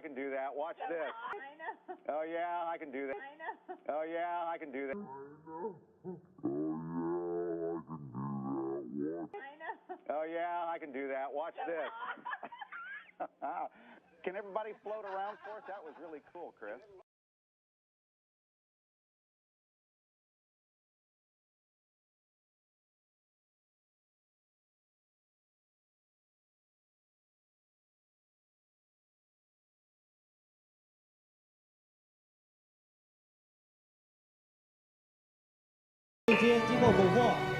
can do that. Watch this. I know. Oh, yeah, I can do that. I know. Oh, yeah, I can do that. I know. Oh, yeah, I can do that. Watch this. Can everybody float around for us? That was really cool, Chris.今天经过捕获。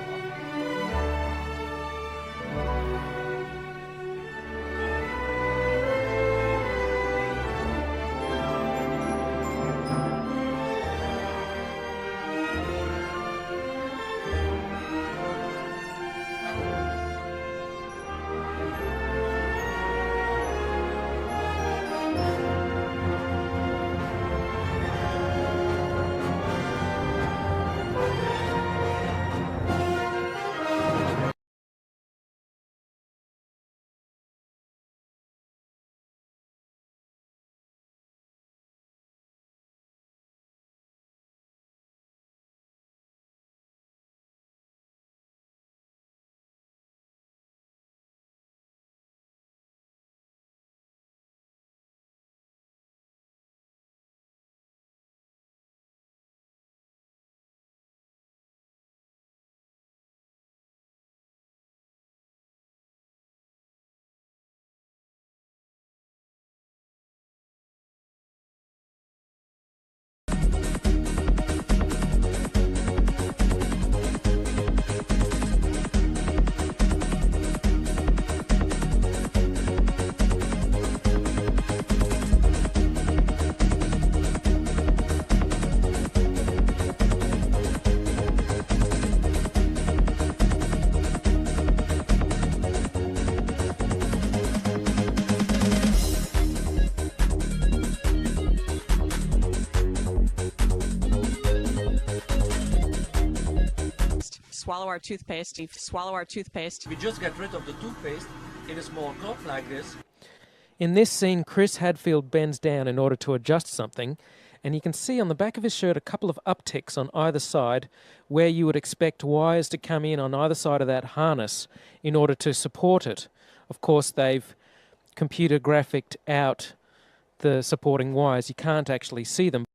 Swallow our toothpaste. Swallow our toothpaste. We just get rid of the toothpaste in a small cup like this. In this scene, Chris Hadfield bends down in order to adjust something, and you can see on the back of his shirt a couple of upticks on either side where you would expect wires to come in on either side of that harness in order to support it. Of course, they've computer graphicked out the supporting wires. You can't actually see them.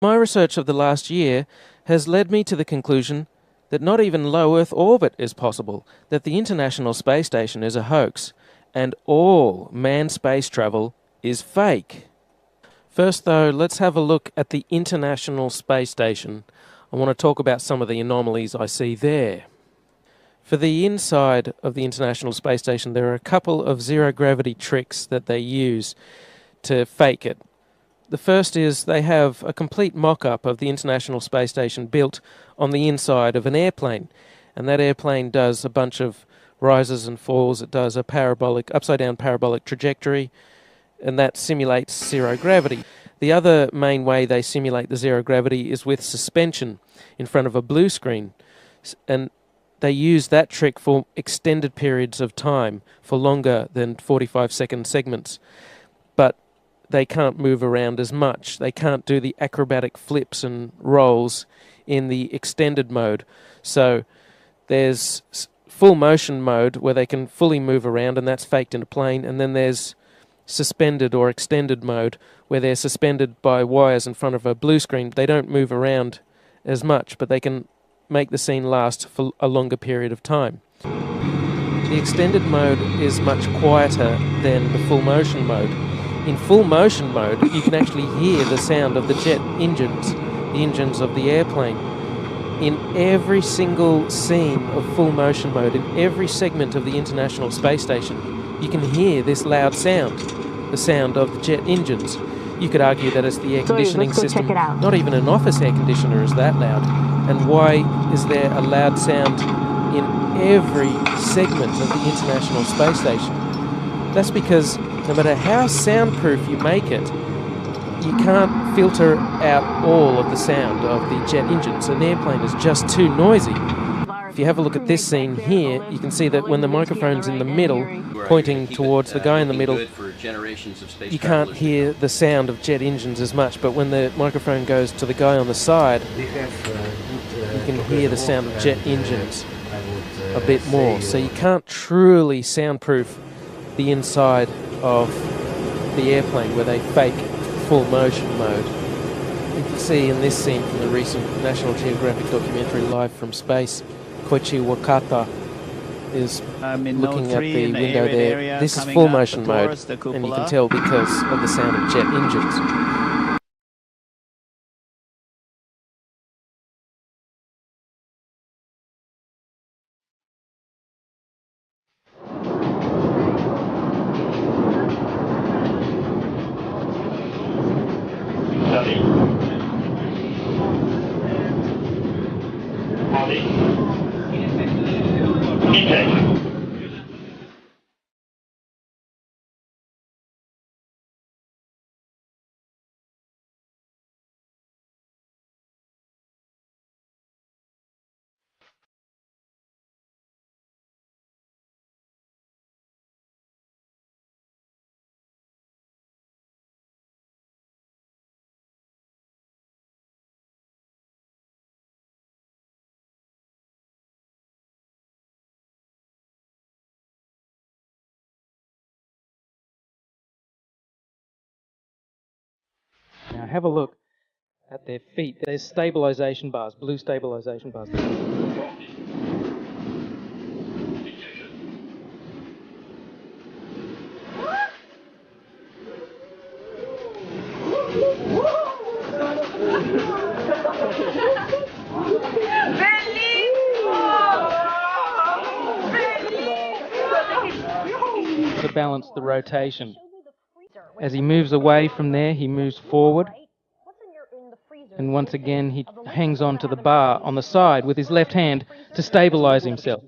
My research of the last year has led me to the conclusion that not even low Earth orbit is possible, that the International Space Station is a hoax, and all manned space travel is fake. First, though, let's have a look at the International Space Station. I want to talk about some of the anomalies I see there. For the inside of the International Space Station, there are a couple of zero-gravity tricks that they use to fake it. The first is they have a complete mock-up of the International Space Station built on the inside of an airplane. And that airplane does a bunch of rises and falls. It does a parabolic, upside-down parabolic trajectory, and that simulates zero gravity. The other main way they simulate the zero gravity is with suspension in front of a blue screen. And they use that trick for extended periods of time, for longer than 45-second segments. But they can't move around as much. They can't do the acrobatic flips and rolls in the extended mode. So there's full motion mode where they can fully move around, and that's faked in a plane. And then there's suspended or extended mode where they're suspended by wires in front of a blue screen. They don't move around as much, but they can make the scene last for a longer period of time. The extended mode is much quieter than the full motion mode. In full motion mode, you can actually hear the sound of the jet engines, the engines of the airplane. In every single scene of full motion mode, in every segment of the International Space Station, you can hear this loud sound, the sound of the jet engines. You could argue that it's the air conditioning system. Not even an office air conditioner is that loud. And why is there a loud sound in every segment of the International Space Station? That's because no matter how soundproof you make it, you can't filter out all of the sound of the jet engines. An airplane is just too noisy. If you have a look at this scene here, you can see that when the microphone's in the middle, pointing towards the guy in the middle, you can't hear the sound of jet engines as much, but when the microphone goes to the guy on the side, you can hear the sound of jet engines a bit more. So you can't truly soundproof the inside of the airplane where they fake full motion mode. You can see in this scene from the recent National Geographic documentary Live from Space, Koichi Wakata is looking at the window there. This is full motion mode, and you can tell because of the sound of jet engines. Now have a look at their feet. There's stabilization bars, blue stabilization bars. To balance the rotation. As he moves away from there, he moves forward. And once again, he hangs on to the bar on the side with his left hand to stabilize himself.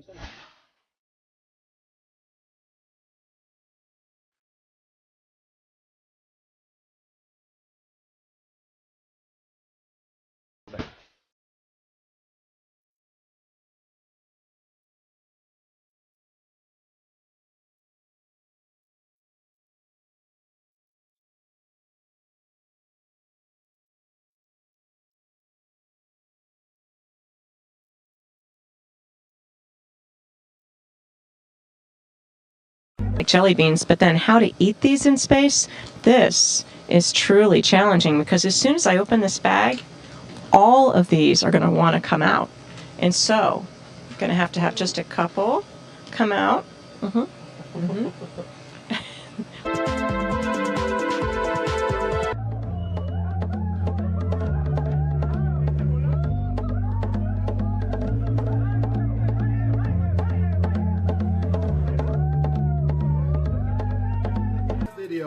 Like jelly beans, but then how to eat these in space? This is truly challenging because as soon as I open this bag, all of these are going to want to come out. And so I'm going to have just a couple come out.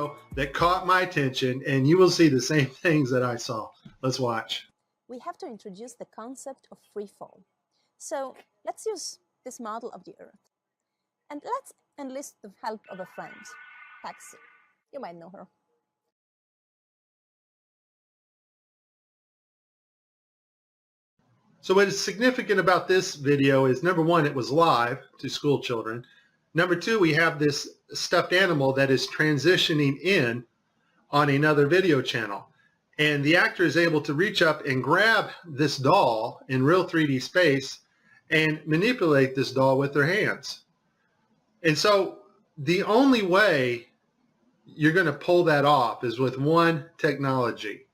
video that caught my attention, and you will see the same things that I saw. Let's watch. We have to introduce the concept of free fall. So let's use this model of the Earth. And let's enlist the help of a friend, Patsy. You might know her. So what is significant about this video is, number one, it was live to school children. Number two, we have this stuffed animal that is transitioning in on another video channel. And the actor is able to reach up and grab this doll in real 3D space and manipulate this doll with their hands. And so the only way you're going to pull that off is with one technology.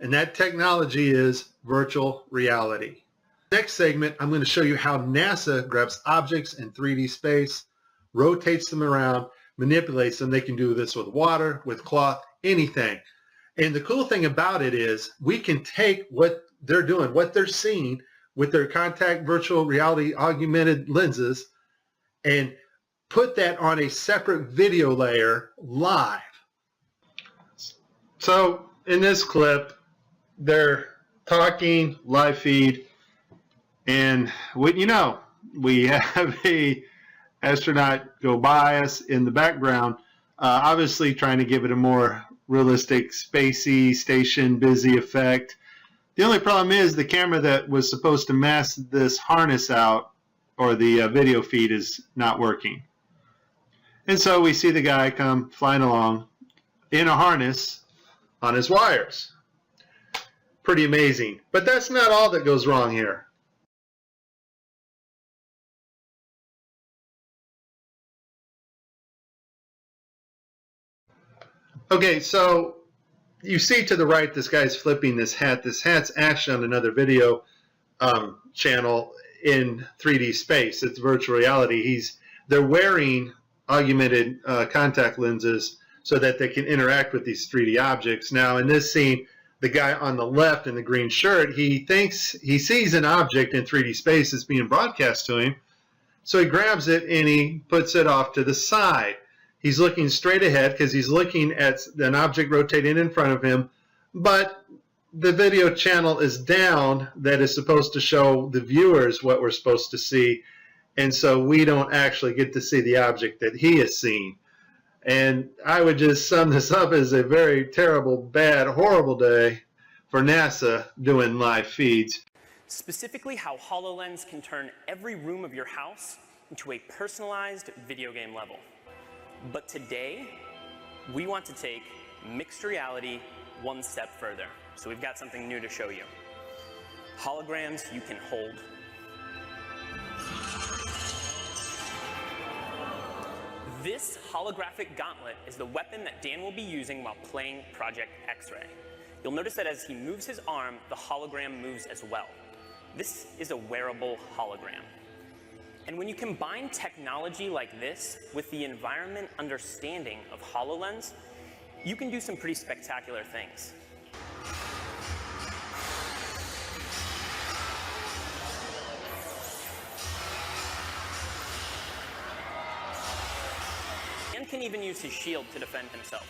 And that technology is virtual reality. Next segment, I'm going to show you how NASA grabs objects in 3D space, rotates them around, manipulates them. They can do this with water, with cloth, anything. And the cool thing about it is we can take what they're doing, what they're seeing with their contact virtual reality augmented lenses, and put that on a separate video layer live. So in this clip, they're talking live feed, and we have a astronaut go by us in the background, obviously trying to give it a more realistic, spacey, station busy effect. The only problem is the camera that was supposed to mask this harness out, or the video feed, is not working. And so we see the guy come flying along in a harness on his wires. Pretty amazing. But that's not all that goes wrong here. Okay, so you see to the right, this guy's flipping this hat. This hat's actually on another video channel in 3D space. It's virtual reality. They're wearing augmented contact lenses so that they can interact with these 3D objects. Now, in this scene, the guy on the left in the green shirt, he thinks he sees an object in 3D space that's being broadcast to him. So he grabs it and he puts it off to the side. He's looking straight ahead because he's looking at an object rotating in front of him, but the video channel is down that is supposed to show the viewers what we're supposed to see, and so we don't actually get to see the object that he is seeing. And I would just sum this up as a very terrible, bad, horrible day for NASA doing live feeds. Specifically, how HoloLens can turn every room of your house into a personalized video game level. But today, we want to take mixed reality one step further. So we've got something new to show you. Holograms you can hold. This holographic gauntlet is the weapon that Dan will be using while playing Project X-Ray. You'll notice that as he moves his arm, the hologram moves as well. This is a wearable hologram. And when you combine technology like this with the environment understanding of HoloLens, you can do some pretty spectacular things. And can even use his shield to defend himself.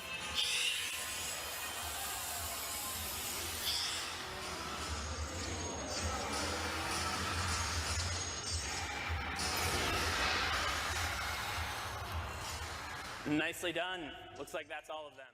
Nicely done. Looks like that's all of them.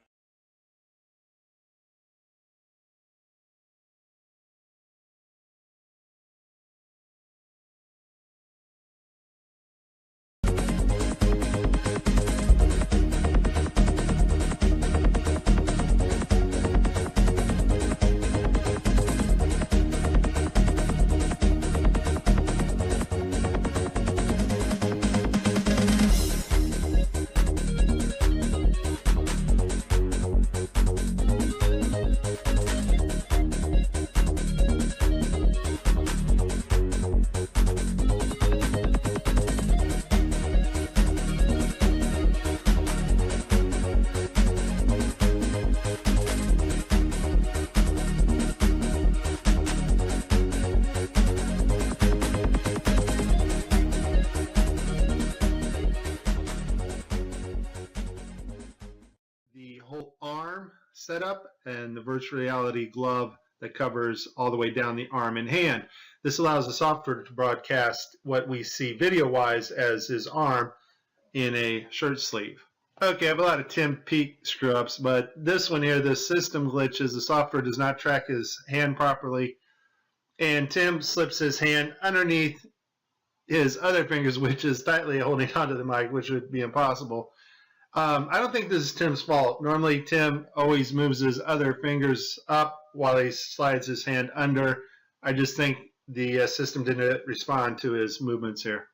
whole arm setup and the virtual reality glove that covers all the way down the arm and hand. This allows the software to broadcast what we see video-wise as his arm in a shirt sleeve. Okay, I have a lot of Tim Peake screw-ups, but this one here, the system glitches. The software does not track his hand properly, and Tim slips his hand underneath his other fingers, which is tightly holding onto the mic, which would be impossible. I don't think this is Tim's fault. Normally, Tim always moves his other fingers up while he slides his hand under. I just think the system didn't respond to his movements here.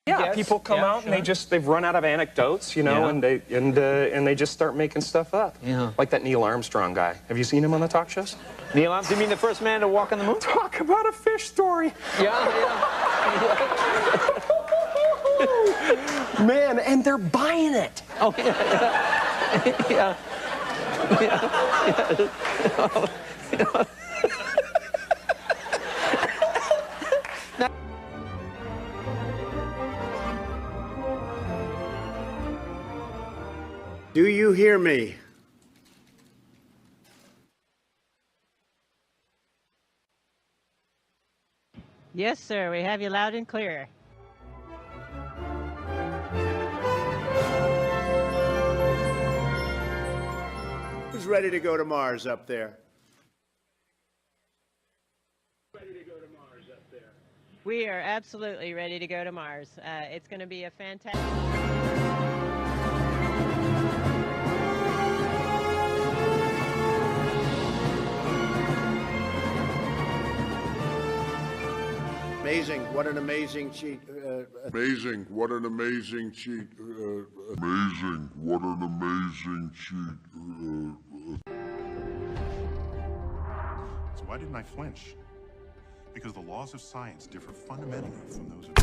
Yeah, people come out and they've run out of anecdotes, you know, and they just start making stuff up. Yeah. Like that Neil Armstrong guy. Have you seen him on the talk shows? Neil Armstrong, you mean the first man to walk on the moon? Talk about a fish story. Man, and they're buying it. Oh, yeah. Do you hear me? Yes, sir. We have you loud and clear. Who's ready to go to Mars up there? We are absolutely ready to go to Mars. It's going to be a fantastic... Amazing. What an amazing cheat. Amazing. What an amazing cheat. Amazing. What an amazing cheat. So why didn't I flinch? Because the laws of science differ fundamentally from those of...